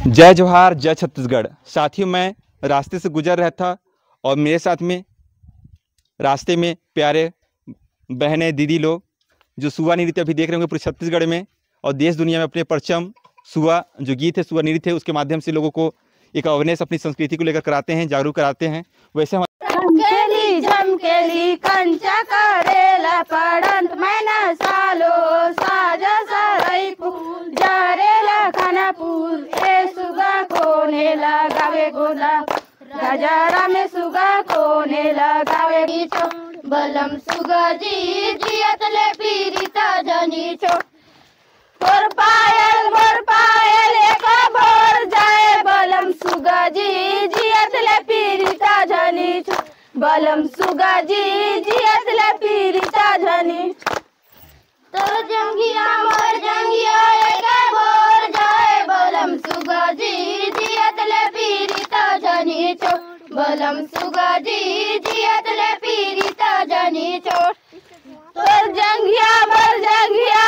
जय जोहार, जय छत्तीसगढ़। साथियों, मैं रास्ते से गुजर रहा था और मेरे साथ में रास्ते में प्यारे बहनें, दीदी लोग जो सुआ नृत्य अभी देख रहे होंगे पूरे छत्तीसगढ़ में और देश दुनिया में अपने परचम सुआ जो गीत है, सुआ नृत्य है, उसके माध्यम से लोगों को एक अवेयरनेस अपनी संस्कृति को लेकर कराते हैं, जागरूक कराते हैं। वैसे हम झमकेली झमकेली कंचा करेला पड़ंत मैना सालो साजा सरई फूल जरेला खाना फूल ए सुगा कोने लगावे गोला गजरा में सुगा कोने लगावे गीचो बलम सुगा जी जियत ले पीरिता जनी छो मोर पायल एक भोर जाए बलम सुगा जी जियत ले पीरिता जनी छो बलम सुगा जी जियत ले पीरिता जनी तो जंगिया मोर जंगिया एक भोर जाए बलम सुगा जी जियत ले पीरिता जनी छो बलम सुगा जी जियत ले पीरिता जनी छो तो जंगिया मोर जंगिया